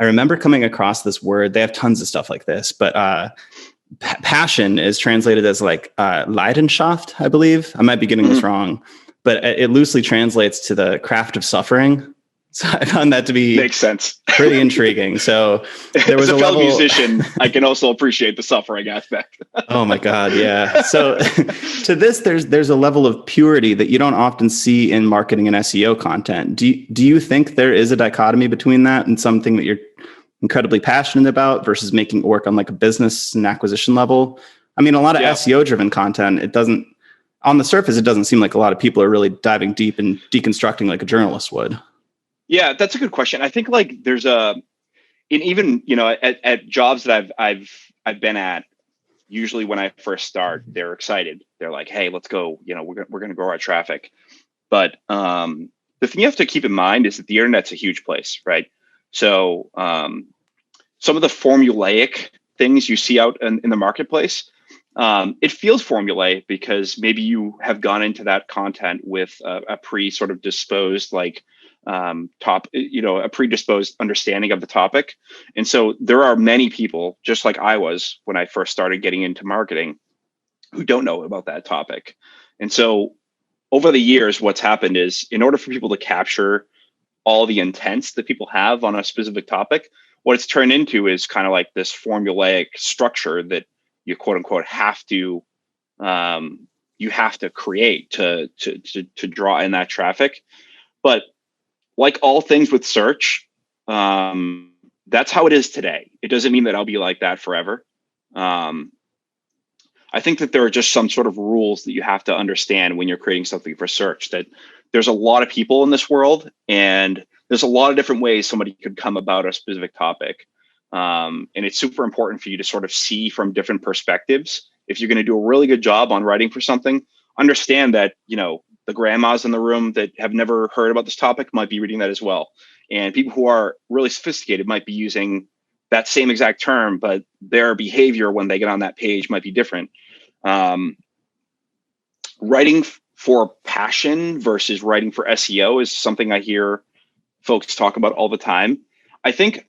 I remember coming across this word. They have tons of stuff like this, but passion is translated as like Leidenschaft, I believe. I might be getting this wrong, but it loosely translates to the craft of suffering. So I found that to be makes sense. Pretty intriguing. So there was as a fellow level... musician, I can also appreciate the suffering aspect. Oh my God, yeah. So to this, there's a level of purity that you don't often see in marketing and SEO content. Do you think there is a dichotomy between that and something that you're incredibly passionate about versus making it work on like a business and acquisition level? I mean, a lot of SEO driven content, it doesn't, on the surface, it doesn't seem like a lot of people are really diving deep and deconstructing like a journalist would. Yeah, that's a good question. I think like there's even, you know, at jobs that I've been at, usually when I first start, they're excited. They're like, hey, let's go, you know, we're going to grow our traffic. But the thing you have to keep in mind is that the internet's a huge place, right? So some of the formulaic things you see out in the marketplace, it feels formulaic because maybe you have gone into that content with a sort of disposed like a predisposed understanding of the topic. And so there are many people, just like I was when I first started getting into marketing, who don't know about that topic. And so over the years, what's happened is in order for people to capture all the intents that people have on a specific topic, what it's turned into is kind of like this formulaic structure that you quote unquote have to create to draw in that traffic. But like all things with search, that's how it is today. It doesn't mean that I'll be like that forever. I think that there are just some sort of rules that you have to understand when you're creating something for search, that there's a lot of people in this world and there's a lot of different ways somebody could come about a specific topic. And it's super important for you to sort of see from different perspectives. If you're going to do a really good job on writing for something, understand that, you know, the grandmas in the room that have never heard about this topic might be reading that as well. And people who are really sophisticated might be using that same exact term, but their behavior when they get on that page might be different. Writing for passion versus writing for SEO is something I hear folks talk about all the time. I think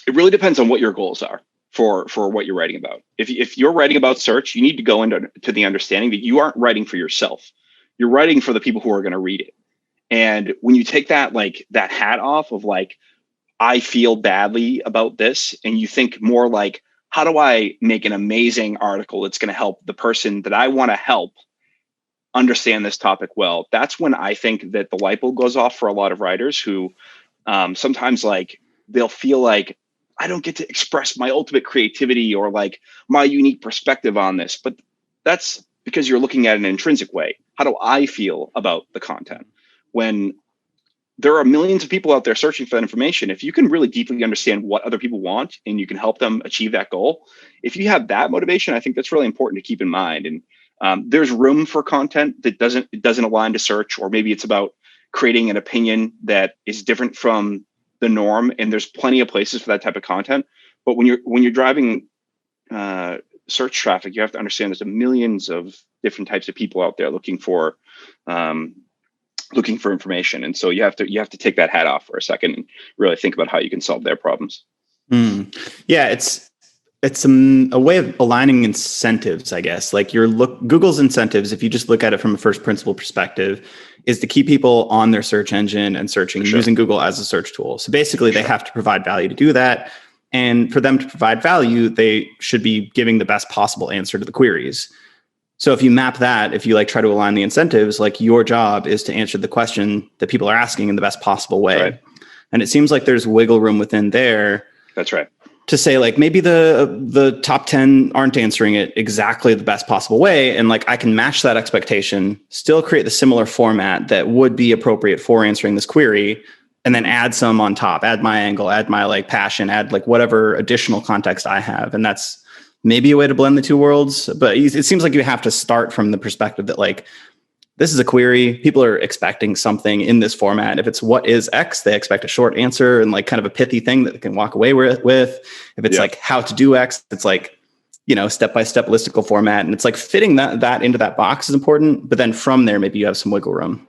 it really depends on what your goals are for what you're writing about. If you're writing about search, you need to go into the understanding that you aren't writing for yourself. You're writing for the people who are going to read it. And when you take that hat off of like, I feel badly about this, and you think more like, how do I make an amazing article that's going to help the person that I want to help understand this topic well? That's when I think that the light bulb goes off for a lot of writers who sometimes like they'll feel like, I don't get to express my ultimate creativity or like my unique perspective on this. But that's because you're looking at an intrinsic way. How do I feel about the content? When there are millions of people out there searching for that information, if you can really deeply understand what other people want and you can help them achieve that goal, if you have that motivation, I think that's really important to keep in mind. And there's room for content that doesn't align to search, or maybe it's about creating an opinion that is different from the norm. And there's plenty of places for that type of content. But when you're driving search traffic, you have to understand there's millions of different types of people out there looking for information. And so you have to take that hat off for a second and really think about how you can solve their problems. Yeah, it's a way of aligning incentives, I guess. Like Google's incentives, if you just look at it from a first principle perspective, is to keep people on their search engine and searching using Google as a search tool. So basically they have to provide value to do that. And for them to provide value, they should be giving the best possible answer to the queries. So if you map that, if you like try to align the incentives, like your job is to answer the question that people are asking in the best possible way. Right. And it seems like there's wiggle room within there. That's right. To say like maybe the top 10 aren't answering it exactly the best possible way. And like I can match that expectation, still create the similar format that would be appropriate for answering this query, and then add some on top, add my angle, add my like passion, add like whatever additional context I have. And that's maybe a way to blend the two worlds. But it seems like you have to start from the perspective that like, this is a query. People are expecting something in this format. If it's what is X, they expect a short answer and like kind of a pithy thing that they can walk away with. If it's like how to do X, it's like, you know, step-by-step listicle format. And it's like fitting that into that box is important. But then from there, maybe you have some wiggle room.